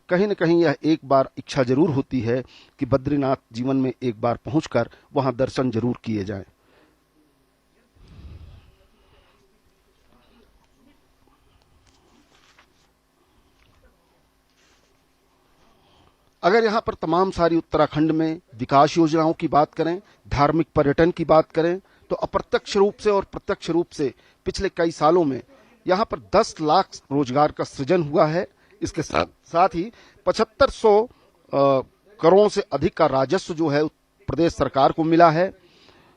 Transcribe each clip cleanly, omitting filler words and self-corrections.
कहीं न कहीं यह एक बार इच्छा जरूर होती है कि बद्रीनाथ जीवन में एक बार पहुंचकर वहां दर्शन जरूर किए जाएं। अगर यहाँ पर तमाम सारी उत्तराखंड में विकास योजनाओं की बात करें, धार्मिक पर्यटन की बात करें, तो अप्रत्यक्ष रूप से और प्रत्यक्ष रूप से पिछले कई सालों में यहाँ पर 10 लाख रोजगार का सृजन हुआ है। इसके साथ ही 7500 करोड़ से अधिक का राजस्व जो है प्रदेश सरकार को मिला है।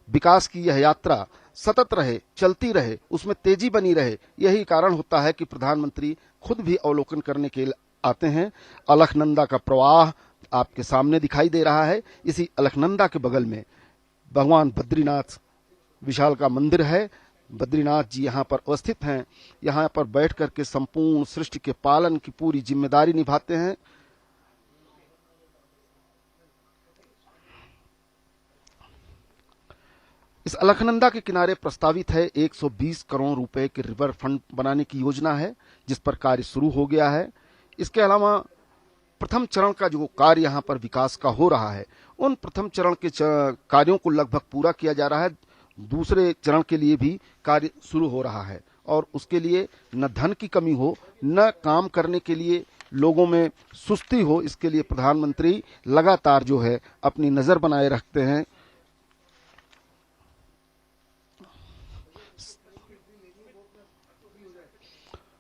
विकास की यह यात्रा सतत रहे, चलती रहे, उसमें तेजी बनी रहे, यही कारण होता है कि प्रधानमंत्री खुद भी अवलोकन करने के आते हैं। अलखनंदा का प्रवाह आपके सामने दिखाई दे रहा है। इसी अलखनंदा के बगल में भगवान बद्रीनाथ विशाल का मंदिर है। बद्रीनाथ जी यहाँ पर अवस्थित हैं। यहाँ पर बैठ करके संपूर्ण सृष्टि के पालन की पूरी जिम्मेदारी निभाते हैं। इस अलखनंदा के किनारे प्रस्तावित है 120 करोड़ रुपए के रिवर फ्रंट बनाने की योजना है, जिस पर कार्य शुरू हो गया है। इसके अलावा प्रथम चरण का जो कार्य यहाँ पर विकास का हो रहा है, उन प्रथम चरण के कार्यों को लगभग पूरा किया जा रहा है। दूसरे चरण के लिए भी कार्य शुरू हो रहा है और उसके लिए न धन की कमी हो, न काम करने के लिए लोगों में सुस्ती हो, इसके लिए प्रधानमंत्री लगातार जो है अपनी नजर बनाए रखते हैं।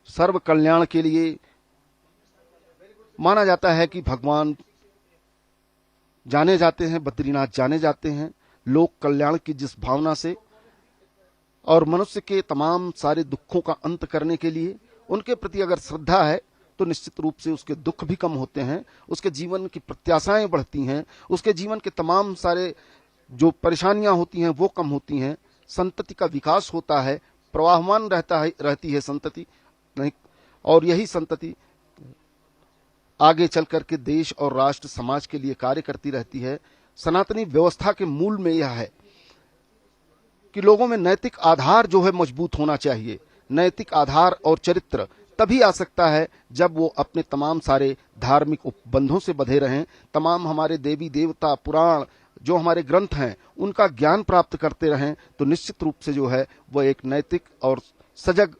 सर्व कल्याण के लिए माना जाता है कि भगवान जाने जाते हैं, बद्रीनाथ जाने जाते हैं लोक कल्याण की जिस भावना से और मनुष्य के तमाम सारे दुखों का अंत करने के लिए। उनके प्रति अगर श्रद्धा है तो निश्चित रूप से उसके दुख भी कम होते हैं, उसके जीवन की प्रत्याशाएं बढ़ती हैं, उसके जीवन के तमाम सारे जो परेशानियां होती हैं वो कम होती हैं, संतति का विकास होता है, प्रवाहमान रहती है संतति नहीं, और यही संतति आगे चल करके देश और राष्ट्र समाज के लिए कार्य करती रहती है। सनातनी व्यवस्था के मूल में यह है कि लोगों में नैतिक आधार जो है मजबूत होना चाहिए। नैतिक आधार और चरित्र तभी आ सकता है जब वो अपने तमाम सारे धार्मिक उपबंधों से बंधे रहें, तमाम हमारे देवी देवता पुराण जो हमारे ग्रंथ हैं उनका ज्ञान प्राप्त करते रहें, तो निश्चित रूप से जो है वह एक नैतिक और सजग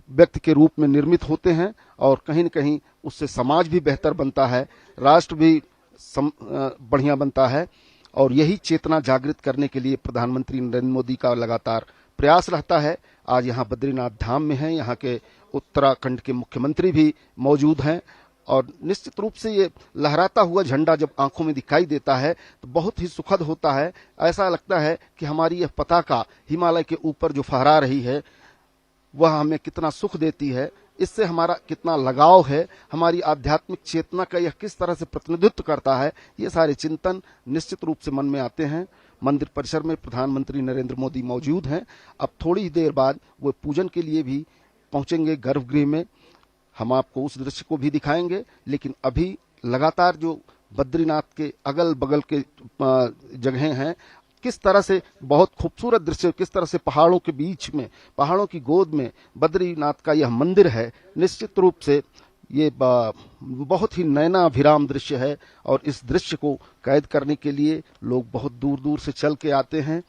व्यक्ति के रूप में निर्मित होते हैं और कहीं न कहीं उससे समाज भी बेहतर बनता है, राष्ट्र भी बढ़िया बनता है। और यही चेतना जागृत करने के लिए प्रधानमंत्री नरेंद्र मोदी का लगातार प्रयास रहता है। आज यहाँ बद्रीनाथ धाम में हैं, यहाँ के उत्तराखंड के मुख्यमंत्री भी मौजूद हैं और निश्चित रूप से ये लहराता हुआ झंडा जब आंखों में दिखाई देता है तो बहुत ही सुखद होता है। ऐसा लगता है कि हमारी यह पताका हिमालय के ऊपर जो फहरा रही है वह हमें कितना सुख देती है, इससे हमारा कितना लगाव है, हमारी आध्यात्मिक चेतना का यह किस तरह से प्रतिनिधित्व करता है, ये सारे चिंतन निश्चित रूप से मन में आते हैं। मंदिर परिसर में प्रधानमंत्री नरेंद्र मोदी मौजूद हैं। अब थोड़ी ही देर बाद वो पूजन के लिए भी पहुंचेंगे गर्भगृह में। हम आपको उस दृश्य को भी दिखाएंगे, लेकिन अभी लगातार जो बद्रीनाथ के अगल बगल के जगहें हैं, किस तरह से बहुत खूबसूरत दृश्य, किस तरह से पहाड़ों के बीच में, पहाड़ों की गोद में बद्रीनाथ का यह मंदिर है, निश्चित रूप से ये बहुत ही नयनाभिराम दृश्य है और इस दृश्य को कैद करने के लिए लोग बहुत दूर दूर से चल के आते हैं।